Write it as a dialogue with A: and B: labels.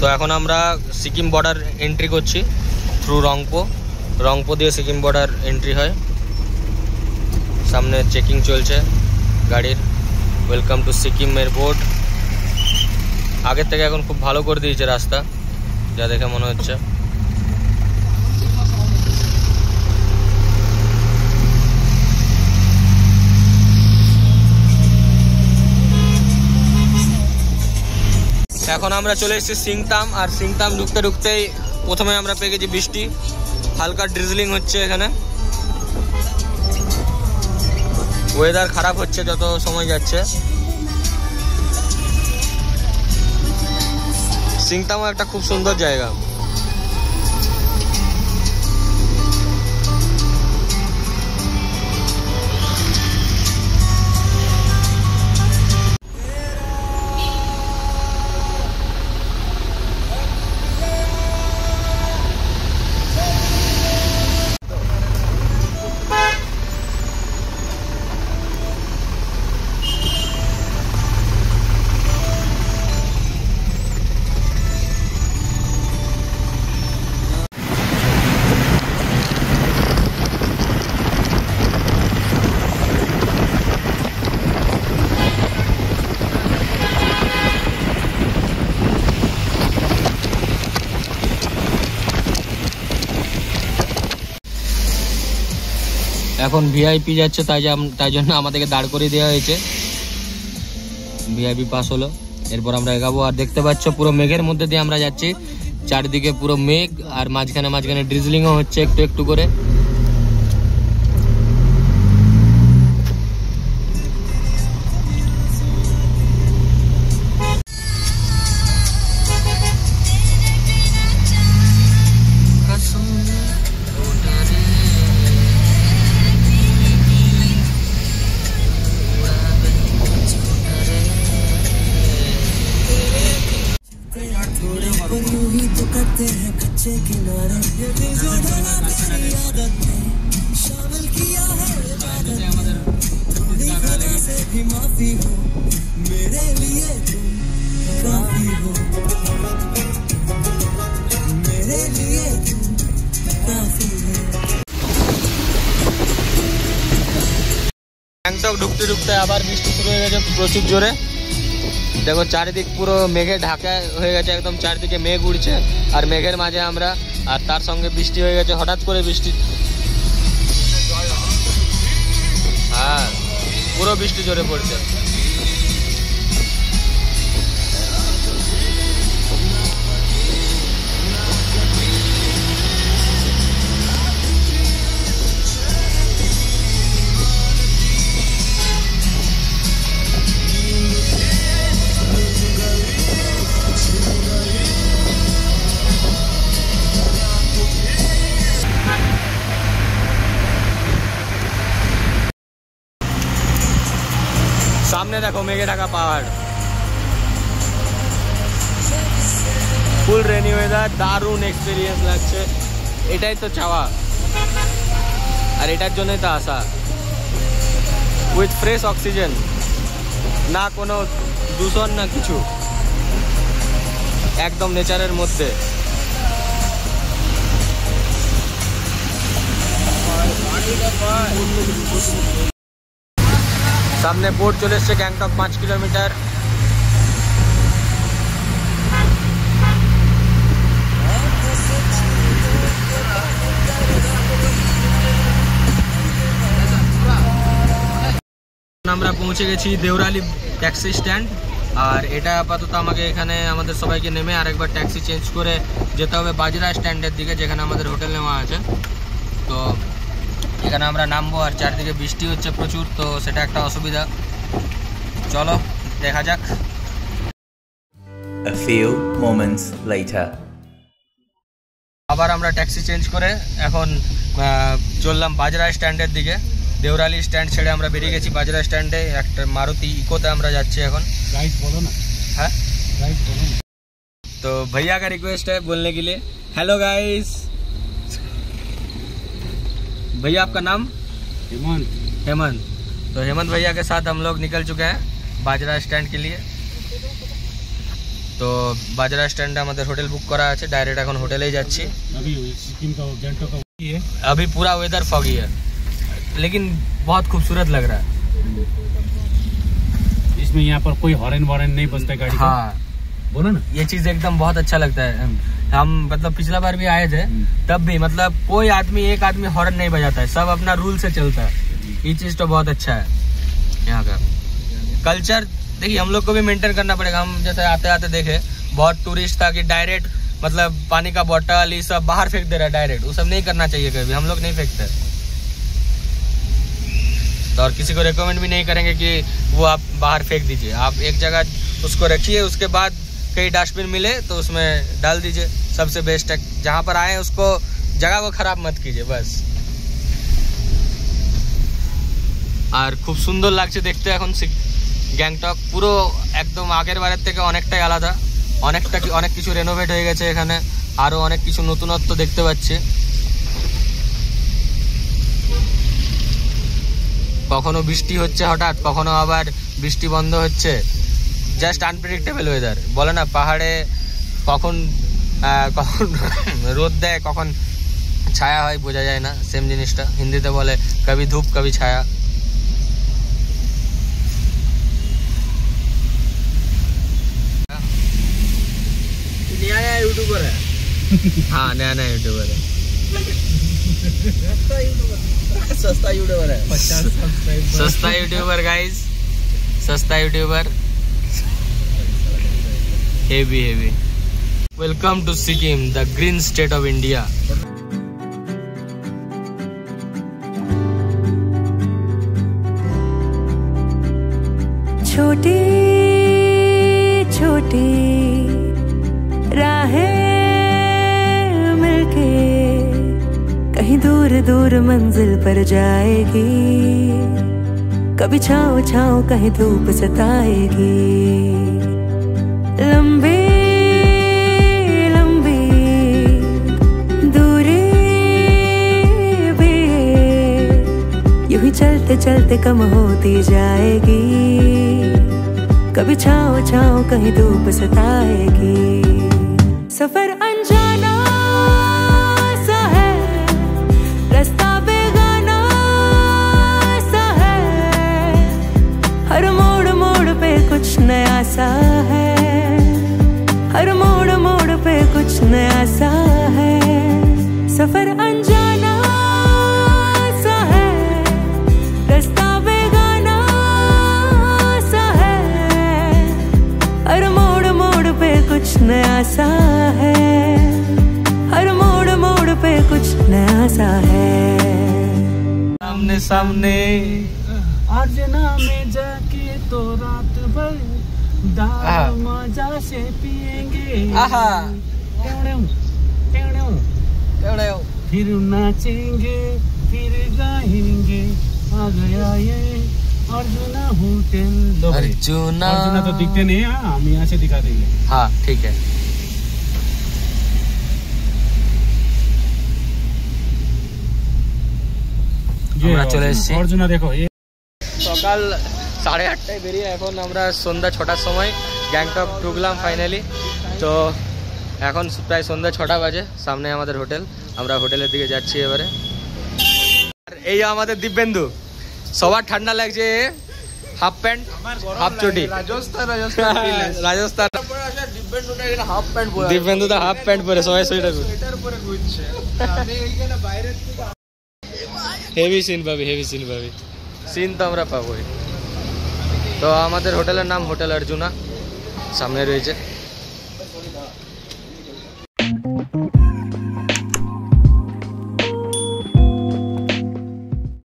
A: তো এখন আমরা সিকিম বর্ডার এন্ট্রি করছি থ্রু রংপো দিয়ে সিকিম বর্ডার এন্ট্রি হয়। সামনে চেকিং চলছে গাড়ির। Welcome to Sikkim airport. আগের থেকে এখন খুব ভালো করে দিয়েছে রাস্তা, যা দেখে মনে হচ্ছে। এখন আমরা চলে এসেছি সিংতাম। আর সিংতাম ঢুকতে ঢুকতেই প্রথমে আমরা পেয়ে গেছি বৃষ্টি। হালকা ড্রিজলিং হচ্ছে এখানে। ওয়েদার খারাপ হচ্ছে যত সময় যাচ্ছে। সিংতামও একটা খুব সুন্দর জায়গা। এখন ভিআইপি যাচ্ছে, তাই জন্য আমাদেরকে দাঁড় করিয়ে দেওয়া হয়েছে। ভিআইপি পাস হলো, এরপর আমরা এগাবো। আর দেখতে পাচ্ছ পুরো মেঘের মধ্যে দিয়ে আমরা যাচ্ছি। চারিদিকে পুরো মেঘ, আর মাঝখানে ড্রিজলিংও হচ্ছে একটু একটু করে। গ্যাংটক ঢুকতে ঢুকতে আবার বৃষ্টি শুরু হয়ে গেছে প্রচুর জোরে। দেখো চারিদিক পুরো মেঘে ঢাকা হয়ে গেছে, একদম চারিদিকে মেঘ উড়ছে। আর মেঘের মাঝে আমরা, আর তার সঙ্গে বৃষ্টি হয়ে গেছে। হঠাৎ করে বৃষ্টি, হ্যাঁ পুরো বৃষ্টি জোরে পড়ছে। সামনে দেখো মেঘে ঢাকা পাহাড়, ফুল রেনি ওয়েদার, দারুণ এক্সপিরিয়েন্স লাগছে। এটাই তো চাওয়া, আর এটার জন্যই তো আসা। উইথ ফ্রেশ অক্সিজেন, না কোনো দূষণ না কিছু, একদম নেচারের মধ্যে। সামনে বোর্ড চলে এসছে, গ্যাংটক 5 কিলোমিটার। আমরা পৌঁছে গেছি দেওরালি ট্যাক্সি স্ট্যান্ড। আর এটা আপাতত আমাকে এখানে আমাদের সবাইকে নেমে আরেকবার ট্যাক্সি চেঞ্জ করে যেতে হবে বাজরা স্ট্যান্ডের দিকে, যেখানে আমাদের হোটেল নেওয়া আছে। তো এখানে আমরা নামবো, আর চারদিকে বৃষ্টি হচ্ছে প্রচুর, তো সেটা একটা অসুবিধা। চলো দেখা যাক।
B: A few moments later.
A: আবার আমরা ট্যাক্সি চেঞ্জ করে এখন চললাম বাজরা স্ট্যান্ডের দিকে। देवराली स्टैंड छेड़े আমরা বেরিয়ে গেছি বাজরা স্ট্যান্ডে। একটা মারুতি ইকোতে আমরা যাচ্ছি এখন।
C: गाइस बोलो ना।
A: हाँ
C: गाइस बोलो ना।
A: तो भैया का रिक्वेस्ट है बोलने के लिए। Hello guys. भैया आपका नाम?
C: हेमंत।
A: हेमंत। तो हेमंत भैया के साथ हम लोग निकल चुके हैं बाजरा स्टैंड के लिए। তো বাজরা স্ট্যান্ডে আমাদের হোটেল বুক করা আছে, ডাইরেক্ট এখন হোটেলেই যাচ্ছি।
C: अभी सिक्किम का गैंगटॉक का ये है।
A: अभी पूरा वेदर फॉगी है लेकिन बहुत खूबसूरत लग रहा है।
C: इसमें यहाँ पर कोई हॉर्न वॉर्न नहीं बजता है गाड़ी का।
A: हाँ,
C: बोलो ना।
A: ये चीज एकदम बहुत अच्छा लगता है। हम मतलब पिछला बार भी आए थे तब भी मतलब कोई आदमी एक आदमी हॉर्न नहीं बजाता है, सब अपना रूल से चलता है। ये चीज तो बहुत अच्छा है यहाँ का कल्चर। देखिए हम लोग को भी मेंटेन करना पड़ेगा। हम जैसे आते आते देखे बहुत टूरिस्ट था कि डायरेक्ट मतलब पानी का बोतल ये सब बाहर फेंक दे रहा है डायरेक्ट, वो सब नहीं करना चाहिए कभी। हम लोग नहीं फेंकते तो, और किसी को रेकमेंड भी नहीं करेंगे कि वो आप बाहर फेंक दीजिए। आप एक जगह उसको रखिए, उसके बाद कहीं डस्टबिन मिले तो उसमें डाल दीजिए, सबसे बेस्ट है। जहाँ पर आए उसको जगह को खराब मत कीजिए बस। আর খুব সুন্দর লাগছে দেখতে এখন গ্যাংটক, পুরো একদম আগের বারের থেকে অনেকটাই আলাদা, অনেক কিছু রেনোভেট হয়ে গেছে এখানে, আরো অনেক কিছু নতুনত্ব দেখতে পাচ্ছি। কখনো বৃষ্টি হচ্ছে হঠাৎ, কখনো আবার বৃষ্টি বন্ধ হচ্ছে, জাস্ট আনপ্রেডিক্টেবল ওয়েদার। বলে না পাহাড়ে কখন কখন রোদ দেয় কখন ছায়া হয় বোঝা যায় না, সেম জিনিসটা হিন্দিতে বলে কবি ধূপ কবি ছায়া। नया यूट्यूबर है। हाँ नया यूट्यूबर है। सस्ता यूट्यूबर है। 50 सब्सक्राइबर। सस्ता यूट्यूबर गाइस, सस्ता YouTuber. Heavy welcome to Sikkim, the green state of India.
D: छोटी छोटी राहें मिलके कहीं दूर दूर मंजिल पर जाएगी, कभी छाँव छाँव कहीं धूप सताएगी। लंबी लंबी दूरी भी यूं ही चलते चलते कम होती जाएगी, कभी छाँव छाँव कहीं धूप सताएगी। सफर अनजाना सा है, रास्ता बेगाना सा है, हर मोड़ मोड़ पे कुछ नया सा है, हर मोड़ मोड़ पे कुछ नया सा है। सफर अनजाना सा है, रास्ता बेगाना सा है, हर मोड़ मोड़ पे कुछ नया सा है, हर मोड़ मोड़ पे कुछ नया सा है।
A: सामने सामने
C: अर्जना में जाके तो रात भर दारू मजा से पिएंगे।
A: आहा
C: फिर नाचेंगे फिर गाएंगे, आ गया ये अर्जुना होटल।
A: अर्जुना
C: तो दिखते नहीं है, हम यहाँ से दिखा देंगे।
A: हाँ ठीक है। আমরা চলে এসেছি
C: অর্জুনা, দেখো
A: সকাল 8:30টায় বেরিয়ে এখন আমরা সন্ধ্যা 6টার সময় গ্যাংটক ঢুকলাম ফাইনালি। তো এখন প্রায় সন্ধ্যা 6টা বাজে, সামনে আমাদের হোটেল, আমরা হোটেলের দিকে যাচ্ছি এবারে। আর এই আমাদের দিব্যেন্দু, সবার ঠান্ডা লাগছে, হাফ প্যান্ট হাফ চটি, রাজস্থান। দিব্যেন্দু তো হাফ প্যান্ট পরে, সবাই সোয়েটার হেভি সিন পাবি, সিন তো আমরা পাবোই। তো আমাদের হোটেলের নাম হোটেল অর্জুনা, সামনে রয়েছে।